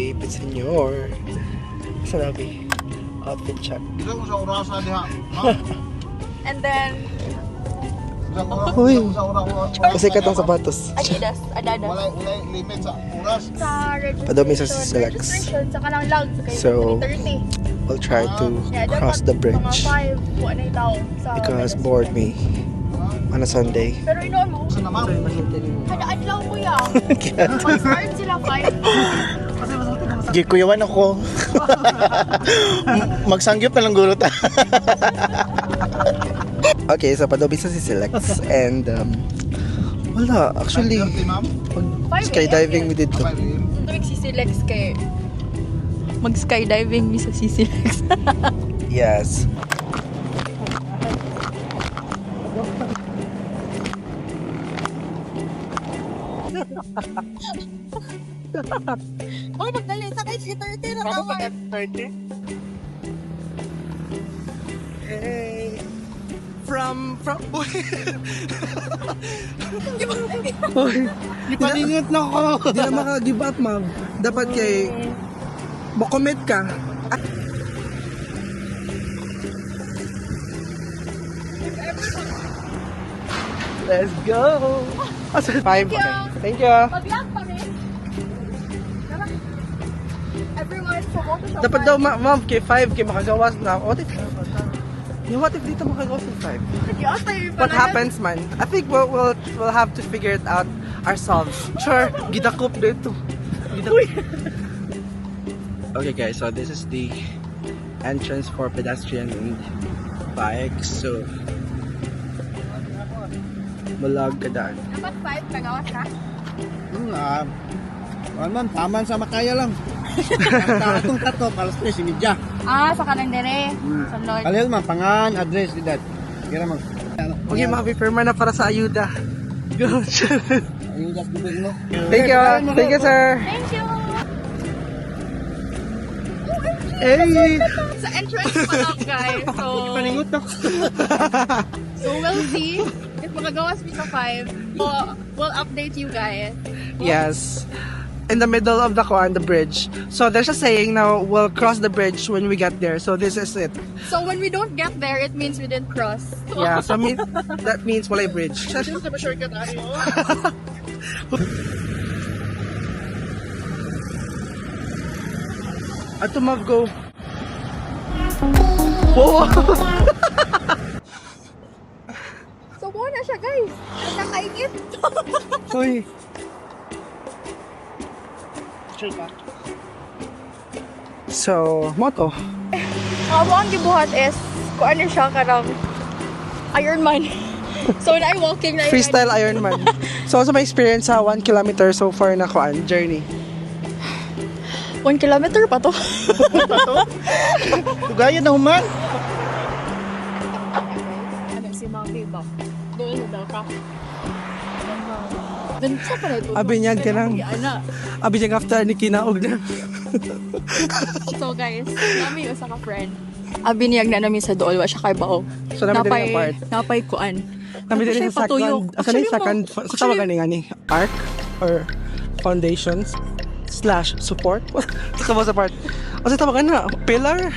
Babe, senyor. Saan Abi? Outfit check. Ilang sa orasa diha. And then, Uy, kasi katong sapatos. Adidas. Walay limit sa oras. Sa Padumi sa Silex. registration, sa kanang lag. So, 30. we'll try to cross the bridge Mga 5, kung ano yung tao. because bored me on a Sunday. Pero inoon mo, Sa naman. hadaan lang kuya. Mag-start sila 5. Gikuyawan ako. Magsangyop na lang guro ta. Okay, so Padumi sa Silex and wala, actually, skydiving we did to. Tuwing sisilex kay mag-skydiving mi sa sisilex. Yes. Oh, magdali. Sakay si 30 na naman. Hey. From Ipaningot na ko. Di na maka-give up, ma'am. Dapat kay makomit ka. Let's go! Five. you. Thank you. Pabiyag pa rin. Tara. Everyone, so Photoshop. Dapat daw, ma'am, kay 5, kay makagawas na. What if dito makagawas ng 5? What happens, man? I think we'll have to figure it out ourselves. Sure, gidakop dito. Okay, guys, so this is the entrance for pedestrian and bikes. So, malag ka daan. Dapat 5 kagawas ka? Man, taman sa Makaya lang. Atong kato, alas 3:30. Ah, sa kanang dere. Sa Lord. Kalihal man, pangan, address, edad. Kira mag... Okay, makapipirma na para sa ayuda. Go, Ayun, just bubig mo. Thank you. Thank you, sir. Thank you. Hey! Sa entrance pa lang, guys. So, Paningot ako. so we'll see if makagawas mi sa 5. We'll update you guys. Yes. In the middle of the bridge. So there's a saying now, we'll cross the bridge when we get there. So this is it. So when we don't get there, it means we didn't cross. Yeah, so that means walay bridge. Ato mag-go. Whoa! So buo na siya, guys. Nakaingit. Uy. So, moto. Ang ang gibuhat is, kung ano siya, karang Ironman. So when I walking na Freestyle Ironman. So, may experience sa 1 kilometer so far na journey. 1 kilometer pa to. Tugayan na human. Ano si Mami ba? Doon daw ka. Doon sa pala ito. Abinyag ka lang. Ana. Abinyag after ni kinaog na. So guys, nami usa ka friend. Abiniyag na namin sa dool wa siya kay bao. So, namin din yung part. Napay kuan. Namin din Siya sa patuyok. second. Asa na yung second? Sa tawagan ni arc or foundations / support? Sa mo sa part. O sa tawagan na, pillar?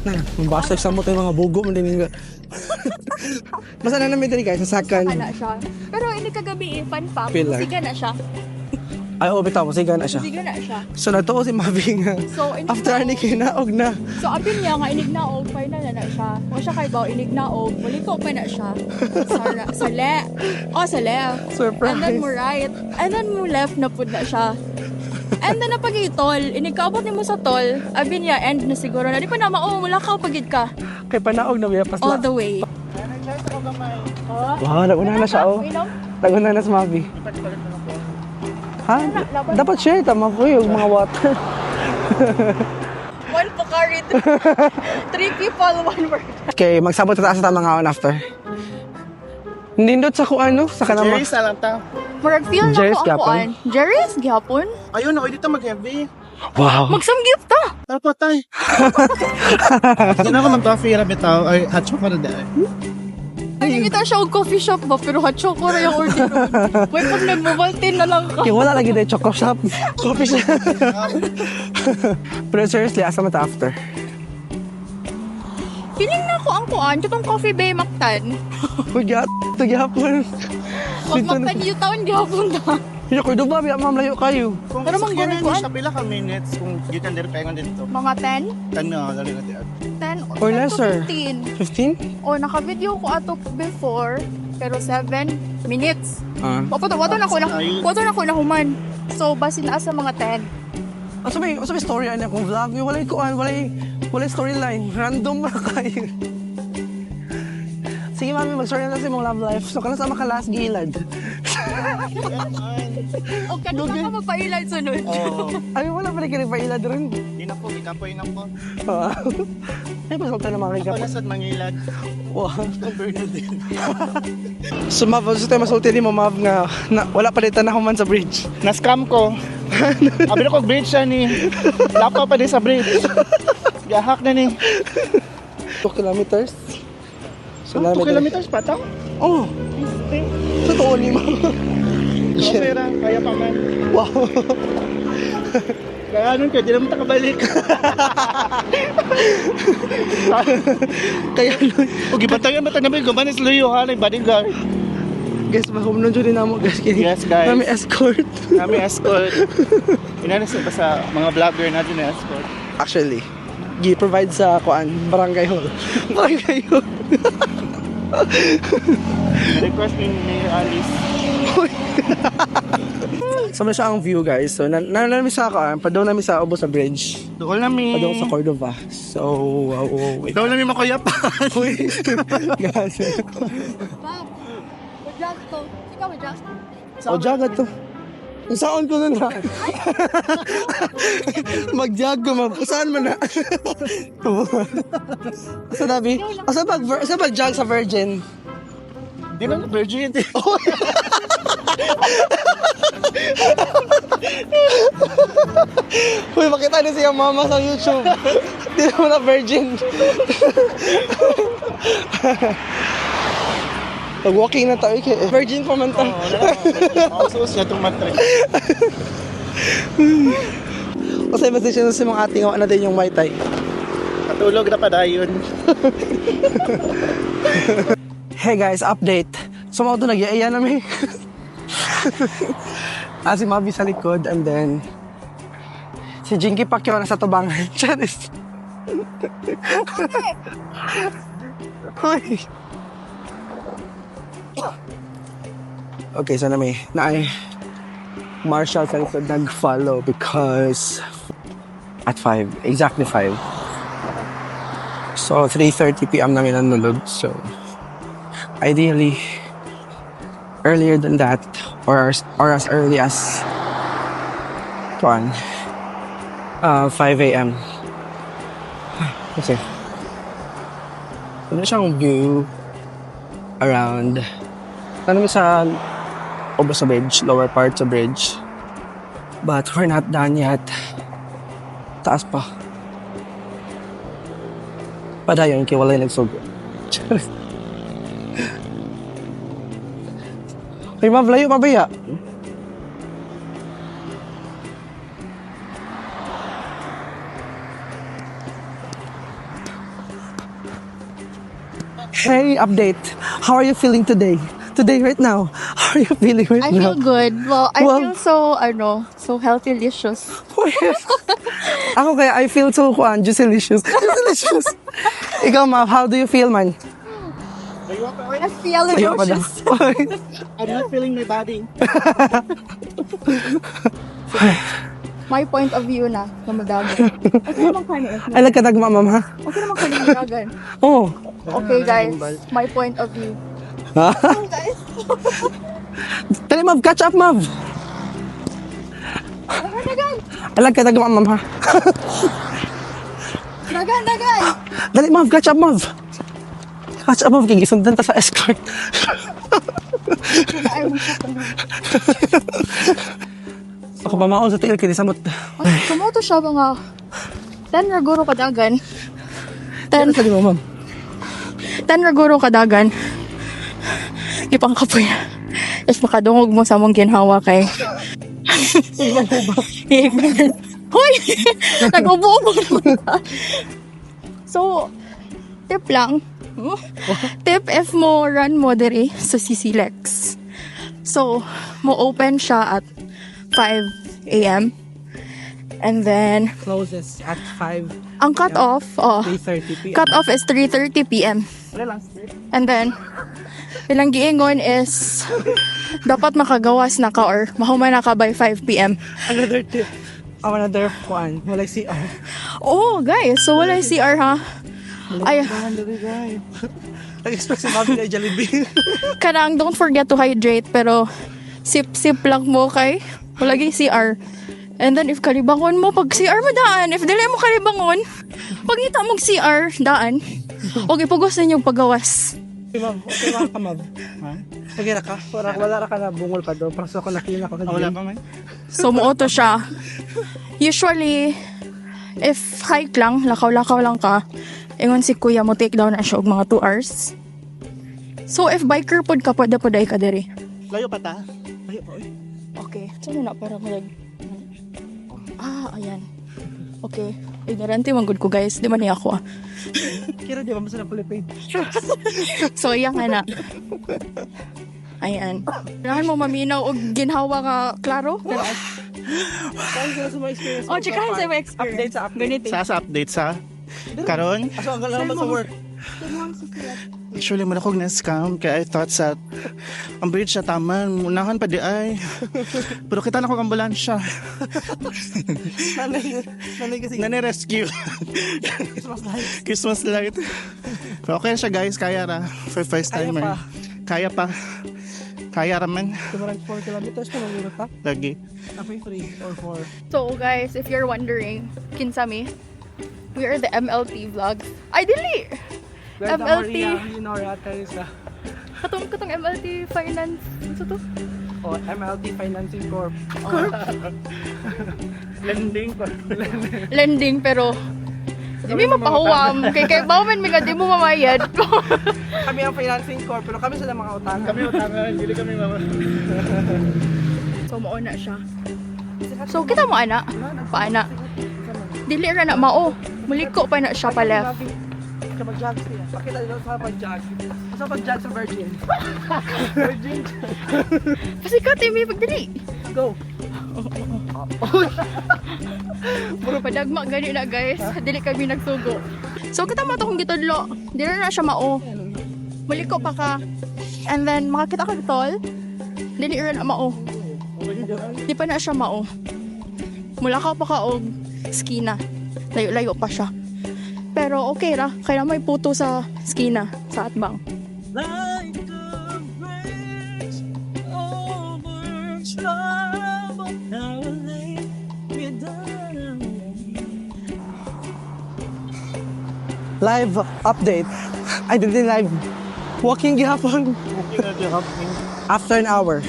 Na, mabasag sa mo tayo mga bugo mo din yung... Basta na namin din guys, sa second. Ana siya. Pero ini kagabi fun fact, Pillar. siga na siya. Ay, bitaw mo, siga na siya. Siga na siya. So, natuo si Mavi nga. So, After ni kinaog na. So abin niya nga inignaog final na siya. O siya kay bao inignaog, muliko pa na siya. Sa left. Surprise. And then mo right. And then mo left na pud na siya. And then napagitol, inigkaabot ni mo sa tol, abin niya end na siguro na. Di pa na mulakaw pagid ka. Kay panaog na biya All pasla. the way. Wow, naguna na siya oh. Naguna na si Mavi. Ha? Dapat share tama po yung mga water. One Pocari. 3 people, 1 word. Okay, magsabot na taas sa tamang haon after. Nindot sa kuano, sa kanama. Jerry, salang ta. Murag feel na Jerry's ko gihapon? akuan. Jerry's gihapon? Ayun, ako dito mag-heavy. Wow. Magsamgip ta. Tara tay. Yan ako mag-coffee, rabbit tao. Ay, hatcho para dahil. Nakikita siya og coffee shop ba, pero hot choco ra yung order ron. Wait, pag nag-Movaltin na lang ka. Kaya wala lagi dahil choco shop. Coffee shop. Pero seriously, asa mata after? Feeling na ako ang kuan, itong coffee bay maktan. Uy, gat. Ito gihapon. Wag maktan yung taon gihapon na. Hindi ko doon ba? Ma'am, layo kayo. Kung Pero sakyanan manggunan niyo ko, siya, pila ka minutes kung gikan diri paingon dito. Mga 10? Ano, dali natin. 10 Or 10 to lesser. 15. 15? O, naka-video ko ato before, pero 7 minutes. Ah. Wato na ko na human. So, basi na sa mga 10. Asa may story ano kung vlog? Walay kuan, walay storyline. Random ra kayo. Sige mami, mag-story na sa imong love life. So, kano sa makalas gilad? O, kano ka magpailad sunod? Oo. Ay, wala pa rin kinagpailad rin. Di na po, ikapoy na po. Ay, pasalta na mga Ako kikap. na sa mangilad. Wow. Ang Bernadine. So, Mav, gusto tayo masulti ni mo, Mav, nga na, wala palitan na human sa bridge. Na-scam ko. Abi na ko bridge siya ni. Lapa pa din sa bridge. Gahak na ni. 2 kilometers. So, 2 kilometers pa to? Oh, totoo ni Mav. Kapera, kaya pa man. Wow. Kaya anong ka, di naman takabalik. Kaya, O, gibantayan ba ito namin, gumanis luyo ha, like bodyguard. guys, mahumnon dyan din mo, guys. Yes, guys. Kami escort. Kami escort. Inanis ba sa mga vlogger natin na escort? Actually, gi-provide sa kuan, barangay hall. Barangay hall. Request ni Mayor Alice. So, siya ang view, guys. So, namin sa kuan, padaw namin sa Obo sa bridge. Dukol namin. Padaw sa Cordova. So, wait. Daw namin makuyapan. Uy. Guys. Ma'am, mag-jog to. Ikaw, mag-jog. O, jagat to. Saan ko nun ha? Mag-jog ko, Mav. Saan mo na? Asa dabi? Asa pag-jog sa Virgin? Di na virgin. Uy, makita niyo siya mama sa YouTube. Di naman na Virgin. Pag-walking na tayo, Virgin pa man tayo. Mausos niya itong matrix. Kasi position na si mga ating awa natin yung Mai Tai. Katulog na pa dayon. Hey guys, update. So mga ito nag-iaya namin. Si Mavi sa likod and then si Jinky Pacquiao nasa tubangan. Charis. Hoy. Okay, so naay Marshall sa likod nag-follow because at 5, exactly 5. So 3:30 PM namin nanulog. So ideally earlier than that or as early as 5 a.m. Okay. Ano siyang view around tanong sa Obo sa bridge, lower part sa bridge. But we're not done yet. Taas pa. Padayon kaya wala yung nagsugo. Ay, Mav, layo pa ba ya? Hey, update. How are you feeling today? Today, right now. How are you feeling right I now? feel good. Well, I Wow. feel so healthy-licious. Ako kaya, I feel so juicy-licious. Juicy-licious. Ikaw, Mav, how do you feel, man? I feel Layo pa daw. delicious. I'm not feeling my body. My point of view na madagan. Okay naman kanin. Ay, nagkatagma, Ma'am, ha? Okay naman kanin madagan. Oo. Okay guys, my point of view. Ha? Guys, Dali, Mav, catch up, Mav. dagan! Alag ka nagma, Ma'am, ha? Dagan! Dali, Mav, catch up, Mav. Catch up, Mav, kigisundan ta sa escort. Ay, Ako pa maon sa tiil, kinisamot. Sumoto siya mga 10 raguro kadagan. Ano 10 sabi mo, Ma'am? 10 raguro kadagan. Gipang kapoy. Tapos makadungog mo sa mong ginhawa kay. Hoy! Nag-ubo-ubo naman ka. So, tip lang. Tip if mo run mo diri sa CC Lex. So, mo open siya at 5 a.m. And then, Closes at 5, ang cut-off, 3:30 p.m. cut-off is 3:30 p.m. And then, ilang giingon is dapat makagawas na ka or mahuman na ka by 5 p.m. Another tip. Another one. Walay CR. Oh, guys, so wala yung CR ha. Ay, Nag-expect si Mami na Jollibee. kanang don't forget to hydrate pero sip-sip lang mo kay wala yung CR. And then if kalibangon mo, pag CR mo daan. If dili mo kalibangon, pag ita mong CR, daan. O ipugos na yung pagawas. Okay, Ma'am. Okay, Ma'am ka, Ma'am. Okay na ka? Wala ka na bungol pa doon. Parang so ako nakina ko. Wala pa man. So, muuto siya. Usually, if hike lang, lakaw-lakaw lang ka, ingon si kuya mo take down na siya og mga 2 hours. So, if biker pod ka, pwede ay ka diri. Layo pa ta. Ay, oy. Okay. So, na para mag... ayan. Okay. Ignorante man gud ko guys. Di man niya ako ah. Kira di ba masarap Philippine? So, iyang ana. Ayan. Kailangan mo maminaw og ginhawa nga klaro. Kaya sa mga experience. Oh, chikahan sa mga experience. Update sa update. Sa update sa karon. Aso, ang galaman sa work. Actually, muna kong na-scam kaya I thought sa ang bridge sa taman, unahan pa di ay. Pero kita na kong ambulansya. Nanay kasi. Nani-rescue. Christmas light. Christmas light. Pero okay siya guys, kaya ra. For first timer. Kaya pa. Kaya raman. Tumarang 4 kilometers na mag-urot ha? Lagi. Apoy 3 or 4. So guys, if you're wondering, kinsami, we are the MLT vlogs. Ay, dili! MLT. Katong MLT Finance. Ano to? Oh, MLT Financing Corp. Lending, pero di mo mapahuwam. Kay bawman mi nga di mo mamayad. Kami ang Financing Corp, pero kami sila mga utang. Kami utangan, hindi kami mama. So, mauna siya. So, kita mo, ana? Paana? Dili ra na mao. Muliko pa na siya pa left. Sa pag-jog siya. Pakita nyo sa pag-jog. Sa pag-jog sa Virgin. Virgin. Pasikat, Amy, pagdali. Go. Puro padagma gani na guys. Dili kami nagsugo. So kita mo to kung gitudlo. Dili na siya mao. Muliko pa ka. And then makakita ka tol. Dili ra na mao. Di pa na siya mao. Mulakaw pa ka og skina. Layo-layo pa siya. Pero okay ra. Kaya may puto sa skina. Sa atbang. Like a bridge over troubled highway, we're done. Live update. I did it live. Walking gihapon. After an hour.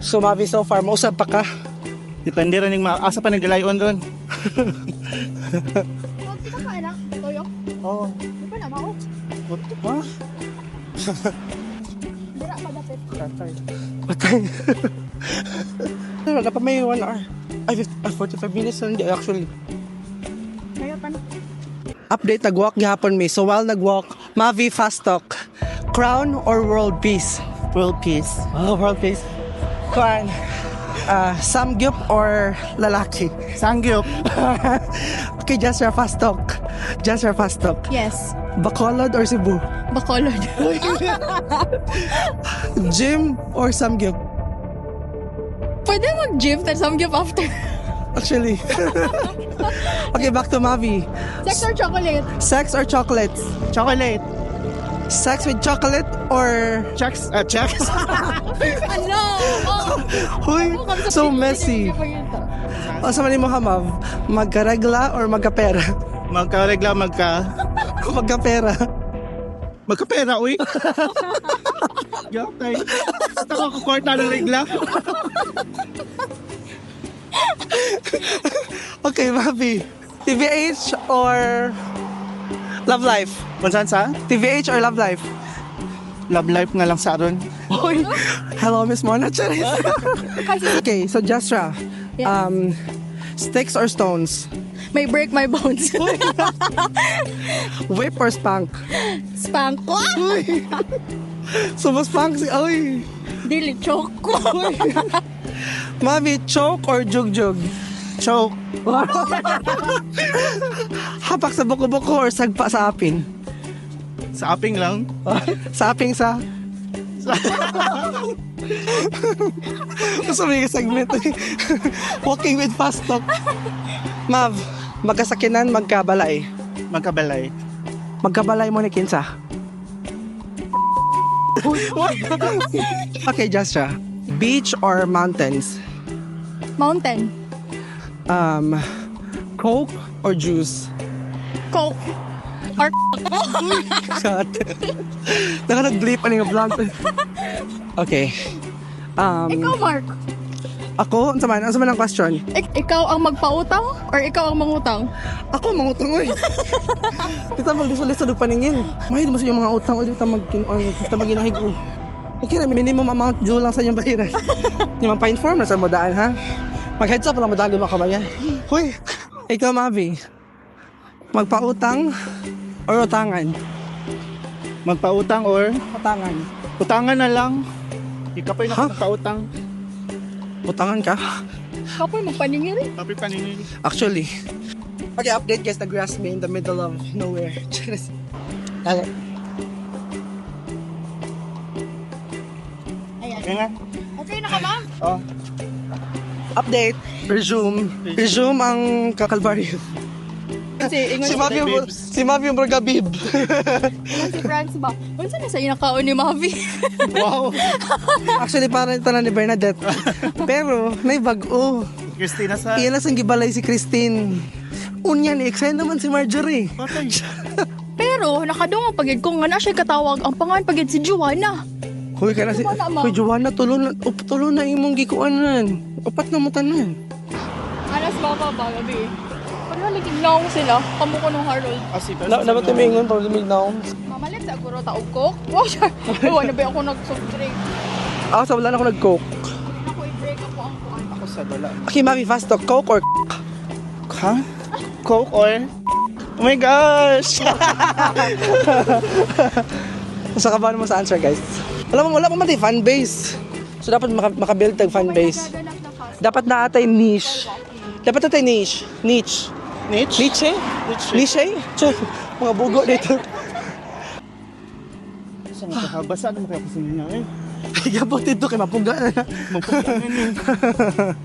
So, Mavi, so far, mausap pa ka? Depende rin yung asa pa nagdalayon doon. Kita ka anak? Toyo? Oo. Di pa na mao? Ha? Dira madapit. Patay. Dapat may 1 hour. Ay, 45 minutes na hindi actually. Kaya pa na. Update, nag-walk gihapon may. So while nag-walk, Mavi Fast Talk. Crown or World Peace? World peace. Oh, World Peace. Crown. Samgyup or lalaki? Sangyup. Okay, just your fast talk. Just your fast talk. Yes. Bacolod or Cebu? Bacolod. Gym or Samgyup? Pwede mag-gym then samgyup after. Actually. Okay, back to Mavi. Sex or chocolate? Sex or chocolates? Chocolate. Sex with chocolate or... Checks. Checks. Ano? Oh. Huy, so messy. O sa mali mo ka, Mav? Magkaregla or magkapera? Magkaregla, Magkapera. magkapera, uy. Gaptay. Ito ko kukorta ng regla. Okay, Mavi. TVH or Love life. Kung saan sa? TVH or love life? Love life nga lang sa aron. Hoy. Hello, Miss Mona. Charis. Okay, so Jasra. Yeah. Sticks or stones? May break my bones. Whip or spank? Spank ko. Sumaspank si... Ay. Dili choke ko. Mavi, choke or jug-jug? Choke. Hapak sa buko-buko or sagpa sa apin? Sa aping lang. Sa aping sa... Gusto mo yung segment Walking with fast talk. Mav, magkasakinan, magkabalay. Magkabalay. Magkabalay mo ni Kinsa. Okay, Jasra. Beach or mountains? Mountain. Coke or juice? Coke. Or Shut. Naka-nag-bleep ano yung vlog. Okay. ikaw, Mark. Ako, ang sama ng question. Ikaw ang magpautang or ikaw ang mangutang? Ako, mangutang oy. Kita magdisulis sa paningin. Mahid mo sa yung mga utang o dito mag-ginahig ko. Okay na, minimum amount due lang sa inyong bahiran. Yung mga pa-inform na sa modaan, ha? Mag-heads up lang modaan mga kabayan. Hoy, ikaw, Mavi. Magpautang or utangan? Magpautang or Utangan. utangan na lang. Ikaw pa yung Ha? nagpautang. Utangan ka? Kapoy, magpaningil. Tapi paningin. Actually. Okay, update guys, nag-grass me in the middle of nowhere. Okay. Kaya nga. Okay na ka, ma'am? Oh. Update. Resume ang kakalbaryo. Kasi ingon Si Mavi yung Burga Bib. si France ba? Kung saan na sa inakaon ni Mavi? Wow. Actually, parang ito na ni Bernadette. Pero, may bago. Christina sa... Iyan ang gibalay si Christine. Unya ni Exen naman si Marjorie. Patay. Pero, nakadungo pagid ko nga na siya katawag ang pangan pagid si Joanna. Hoy, kaya si... Joanna, ma. Hoy, Joanna, tulo na imong gikuanan. Upat na mo tanan. Anas mama ba, gabi? Pag naligid na ako sila, kamu ko nung Harold. Asita Dapat tumingon para lumig na ako. Mamalit sa guro taog ko. Wow, siya. Ewan na ba ako nag-soft drink? Ako, sa wala na ako nag-coke. Ako i-break ako ang kuhan. Ako sa dala. Okay, Mavi, fast talk. Coke or... Ha? Coke or... Oh my gosh! Sa kabahan mo sa answer, guys. Wala pa man fan base. So, dapat makabuild tag fan base. Dapat na atay niche. Dapat atay niche. Niche. Niche? Niche? Niche? Chef, mga bugo dito. Saan ka? Basa na mo kaya kasi niya eh. Gabot dito kay mapuga na. Magpagkain eh.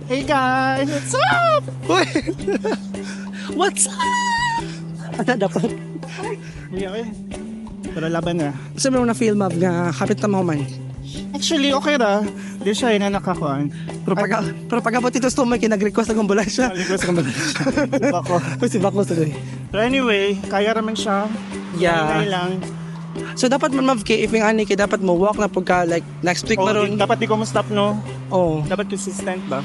Hey guys! What's up? Uy! What's up? Ano dapat? Kuya eh. Pero laban na. Sabi mo na feel map nga kapit na mo man. Actually, okay ra. Di siya yun na nakakuan. Pero pag abot dito stomach, nag-request ng ambulansya. Aligwas ka ba? Diba ko? Uy, si Bako tuloy. So anyway, kaya raman siya. Yeah. Kaya lang. So dapat man ma'am kay if yung ani kay dapat mo walk na pagka like next week Oh, maron. dapat di ko mo-stop no? Oh. Dapat consistent ba?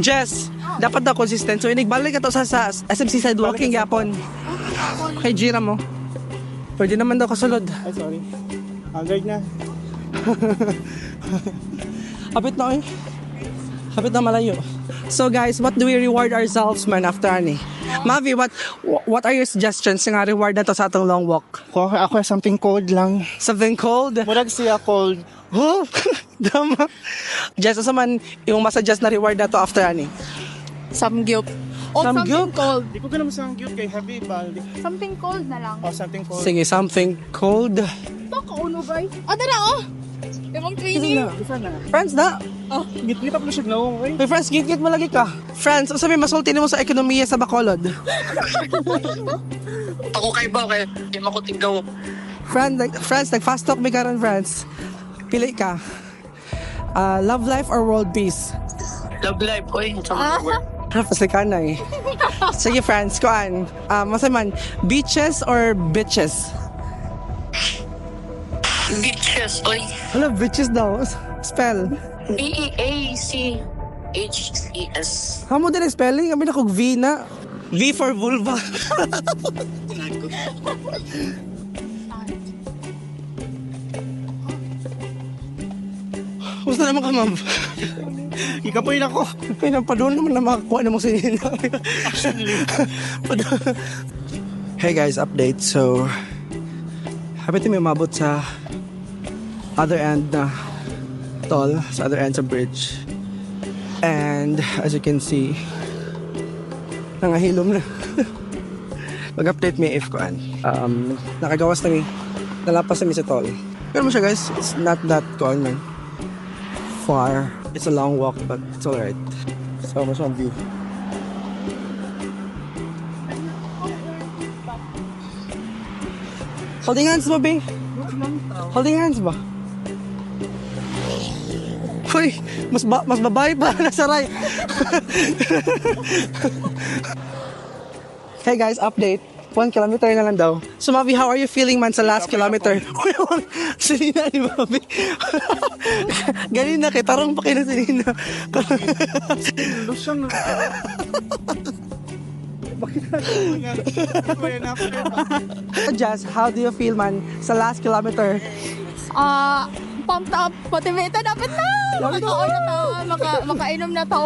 Jess, dapat na consistent. So inigbalik ka to sa SMC side walking yapon. Kay Jira mo. Pwede naman daw kasulod. Ay, sorry. Agad na. Kapit na eh. Kapit na malayo. So guys, what do we reward ourselves man after ani? Mavi, what are your suggestions nga reward na to sa atong long walk? Ako something cold lang. Something cold? Murag siya cold. Oh, dama. Jess, asa man yung masuggest na reward na to after ani? Samgyup. O Samgyup? something cold. Di ko naman sa cute kay heavy bal. Something cold na lang. Oh, something cold. Sige, something cold. Ito, kauno ba? Tara oh! Ibang training. Isa na. Friends na. Ngit-ngit ako siya no. Okay? Hey, friends, git-git mo lagi ka. Friends, ano sabi, masulti mo sa ekonomiya sa Bacolod. Ako kay ba kay di makutinggaw. Friends, nag-fast talk me karon friends. Pili ka. Love life or world peace? Love life oy, sa mga Kasi ka na eh. Sige friends, kuan. Masaman, beaches or bitches? bitches oy. Ano, bitches daw? Spell. BEACHES. Hamo din ang spelling. Kami na kog V na. V for vulva. Gusto naman ka, ma'am. Ikapoy na ko. Kaya pa doon naman na makakuha na mo sinina. Hey guys, update. So, happy to may umabot sa other end na tol, sa other end sa bridge. And as you can see, nangahilom na. Mag-update me if kuan. Nakagawas na mi. Nalapas na mi sa tol. Pero mo siya guys, it's not that kuan man. Far. It's a long walk but it's alright. So much on view. Holding hands ba, Bing? Holding hands ba? Uy, mas babae pa nasa right. Hey guys, update. 1 kilometer na lang daw. So Mavi, how are you feeling man sa last kilometer? Sinina ni Mavi. Galing na, tarong pa kayo na sinina. Lusyang na. Jazz, how do you feel man sa last kilometer? Pumped up, motivated, dapat na! Makakaon na ta, makainom na ta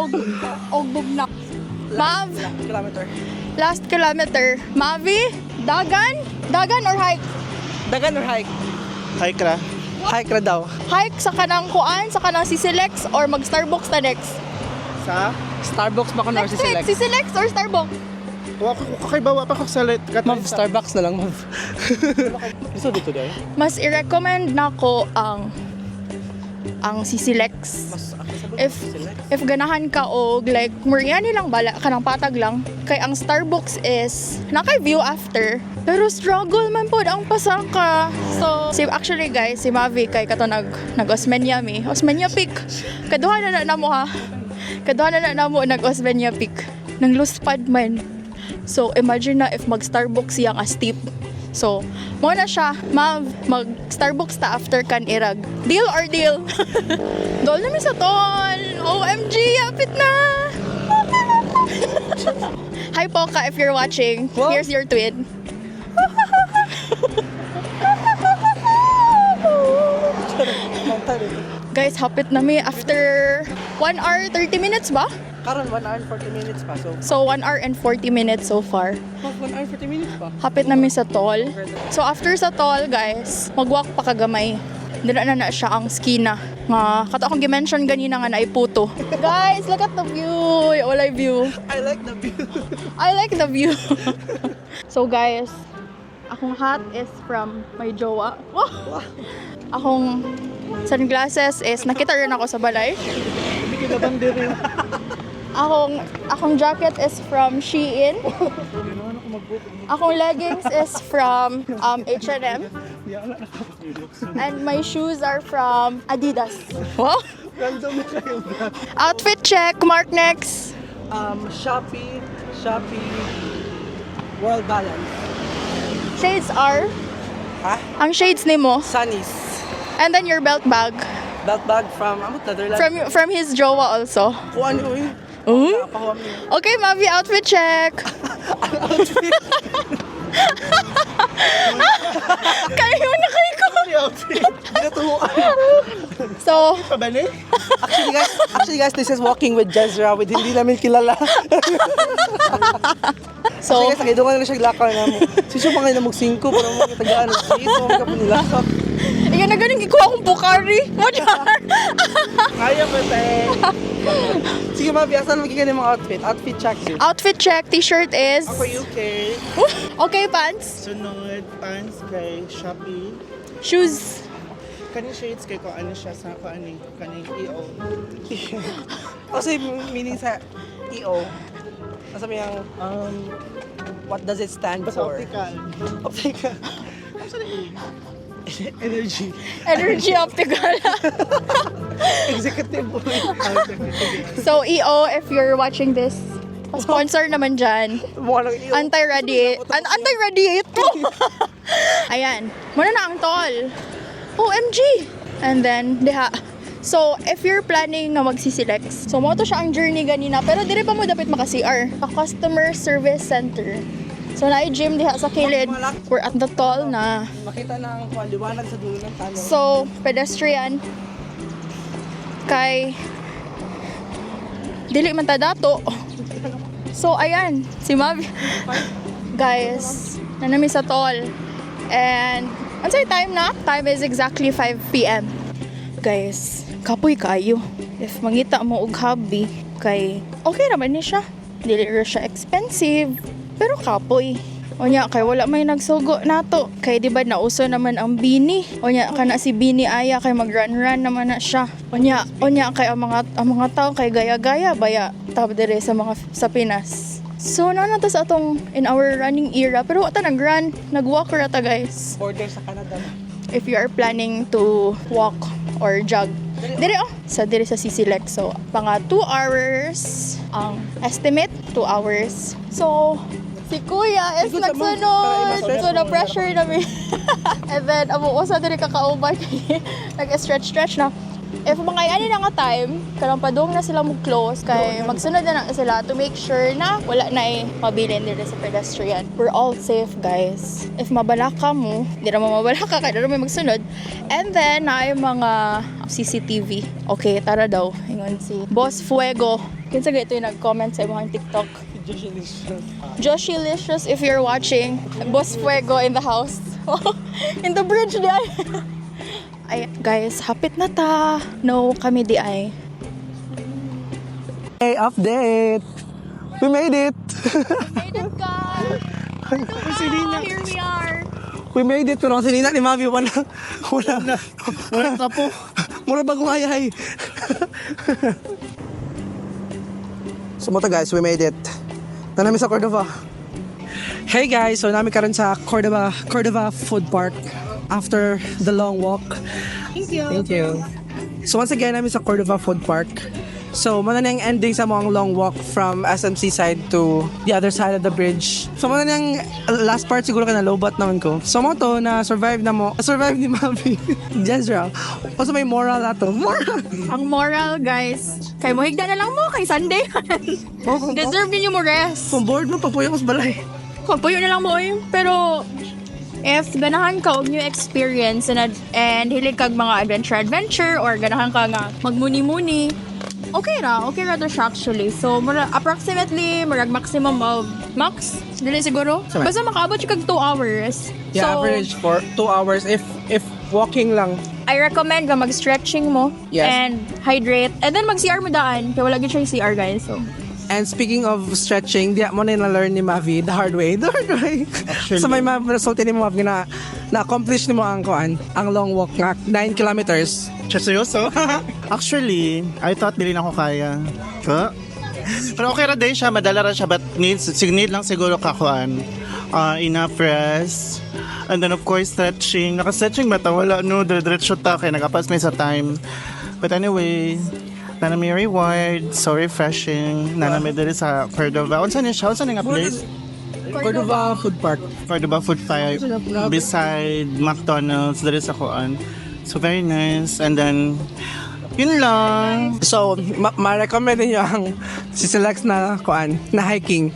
og bugnak. Mav, Kilometer. last kilometer. Mavi, dagan? Dagan or hike? Dagan or hike? Hike ra. Hike ra daw. Hike sa kanang kuan, sa kanang Sisilex or mag-Starbucks na next? Sa? Starbucks ba ko na or Next week, Sisilex? Sisilex or Starbucks? Wa ko kakaibawa pa ko sa lit. Ma'am, Starbucks na lang, ma'am. Gusto dito daw? Mas i-recommend nako ang Sisilex. If ganahan ka og like Muriani lang bala kanang patag lang kay ang Starbucks is nakay view after pero struggle man pod ang pasaka. So actually guys, si Mavi kay kato nag-Osmeña mi. Osmeña Peak. Kaduha na mo ha. Kaduha na mo nag-Osmeña Peak. Nang luspad man. So imagine na if mag-Starbucks yang steep. So, mo na siya, mag-Starbucks ta after kan irag. Deal or deal? Dol namin sa tol. OMG, yapit na! Hi Poca, if you're watching, Wow. here's your tweet. Guys, hapit na mi after 1 hour 30 minutes ba? Karon 1 hour and 40 minutes pa. So 1 hour and 40 minutes so far. 1 hour and 40 minutes pa. Hapit namin sa tol. So after sa tol, guys, magwalk pa kagamay. Dila na siya ang skina. Nga, kato akong gimension ganina nga na iputo. Guys, look at the view. Wala view. I like the view. I like the view. So guys, akong hat is from my jowa. Wow. Akong sunglasses is nakita rin ako sa balay. Akong jacket is from Shein. Akong leggings is from H&M. And my shoes are from Adidas. Wow. Outfit check. Mark next. Shopee, World Balance. Shades are? Ha? Ang shades nimo. Sunnies. And then your belt bag. Belt bag from Netherlands. From his jowa also. Kuan ko eh. Pahuam niya. Okay, Mavi, outfit check. Kayo na kayo ko. So, Pabali? Actually guys, this is Walking with Jezra with hindi namin kilala. so Guys, nakidungan na siya glakaw na mo. Sisyo pa ngayon na mag-5 para mo kitagaan. Sisyo ka po nila. iyan na galing ikuha akong Pocari. Kaya mo tayo. Sige Mabi, asan magiging yung mga outfit? Outfit check yun. Outfit check, t-shirt is... Ako UK. Okay, pants. Sunod, pants kay Shopee. Shoes. Kaning shades kay ko ano siya sa kaning EO. Kasi meaning sa EO. Nasa may yung, what does it stand Basta for? optical. Optical. Energy. Energy optical. Executive. So, EO, if you're watching this, sponsor naman dyan. Mukha ng EO. Anti-radiate po. Ayan. Muna na ang tol. OMG. And then, diha. So, if you're planning na magsisilex, so mo to siya ang journey ganina, pero dire pa mo dapat maka-CR. A customer service center. So na-gym diha sa kilid. We're at the toll na. Makita na ang liwanag sa dulo ng tunnel. So, pedestrian. Kay dili man ta dato. So, ayan. Si Mavi. Guys, nanami sa toll. And, ano sa'yo time na? Time is exactly 5 p.m. Guys, kapoy kayo. If mangita mo og hobby, kay okay naman ni siya. Dili ra siya expensive. Pero kapoy. Onya kay wala may nagsugo nato. Kay di ba nauso naman ang bini. Onya kana si bini aya kay mag-run naman na siya. Onya kay ang mga tao kay gaya-gaya baya tab dire sa Pinas. So na to sa atong in our running era pero wata nag-run, nag-walk ra ta guys. Border sa Canada. If you are planning to walk or jog. Dire sa CC-Lex. So mga 2 hours ang estimate 2 hours. So si Kuya is Good naman. nagsunod. Para So, na-pressure namin. And then, amo ko sa diri kakauban. Nag-stretch na. If mga ani na nga time, karang padung na sila mag-close, kay magsunod na sila to make sure na wala na mabilin diri sa pedestrian. We're all safe, guys. If mabalaka mo, di na mo mabalaka, kaya na may magsunod. And then, na mga CCTV. Okay, tara daw. Ingon si Boss Fuego. Kinsa ito yung nag-comment sa imong TikTok. Joshylicious, if you're watching. Boss Fuego in the house. In the bridge di ay. Ay, guys, hapit na ta. No, kami di ay. Hey, update! We made it! Made it, guys! Here we are. We made it, pero ang sinina ni Mavi, wala Wala po. mura bagong hayay. So mo to guys, we made it. Nanami sa Cordova. Hey guys, so nami karon sa Cordova Food Park after the long walk. Thank you. Thank you. So once again, namin sa Cordova Food Park. So, muna na yung ending sa mga long walk from SMC side to the other side of the bridge. So, muna na yung last part siguro ka na low-bat naman ko. So, mo to na survive na mo. Survive ni Mavi. Jezreel. Also may moral ato. Moral! Ang moral, guys, kay mo higda na lang mo kay Sunday. Deserve ninyo mo rest. Kung bored mo, papuyo ko sa balay. Kumpuyo na lang mo eh. Pero, if ganahan ka og new experience and hilig kag mga adventure or ganahan ka nga magmuni-muni, okay ra to siya actually. So, approximately, maximum of, dili siguro? Sama. Basta makaabot siya kag 2 hours. Yeah, So, average for 2 hours if walking lang. I recommend ka mag-stretching mo Yes. and hydrate. And then mag-CR mo daan. Kaya wala gid siya yung CR, guys. So, And speaking of stretching, di mo na na-learn ni Mavi the hard way. The hard way. So may result ni mo Mavi na-accomplish ni mo ang long walk nga 9 kilometers. Seryoso? Actually, I thought dili na ako kaya. Ka? Pero okay ra din siya, madala ra siya, but need lang siguro kakuan. Enough rest. And then of course, stretching. Naka-stretching ba ta? Wala, no, diretso ta, kaya nagapas may sa time. But anyway, nanami reward, so refreshing. Nanami diri sa Cordova. Unsa ni siya? Unsa ni nga place? Cordova Food Park. Cordova Food Park beside McDonald's diri sa kuan. So very nice. And then yun lang. So, ma-recommend niyo ang CC-Lex na hiking.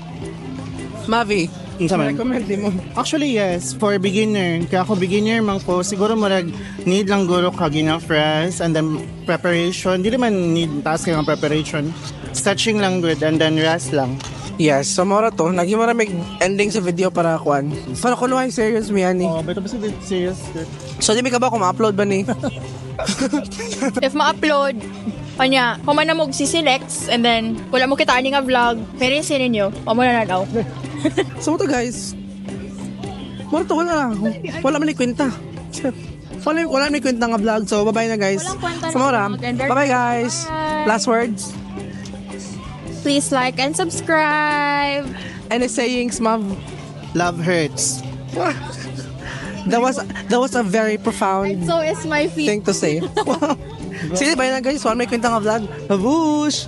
Mavi, Unsa man? ma-recommend mo. Actually, yes. For beginner. Kaya ako beginner man ko, siguro murag need lang guro kag enough rest and then preparation. Di man need task ng preparation. Stretching lang good and then rest lang. Yes, so mora to. Naging maraming ending sa video para kuan. Para kung luhay serious mo yan Oh, beto ba si serious? So, di mi ka ba kung ma-upload ba ni? if ma-upload, kanya, kuman na mo CC-Lex and then wala mo kita ani nga vlog, pero yung sinin nyo, pamo na daw. So, mo to guys. Mora to, wala. Wala man ni kwenta. Wala may kwenta nga vlog. So, bye-bye na guys. Walang kwenta So, mora. na vlog. And Bye-bye guys. Bye. Last words. Please like and subscribe. Any sayings, Mav? Love hurts. That was a very profound So is my feet. thing to say. Sige, bye na guys. One may kwenta nga vlog. Babush!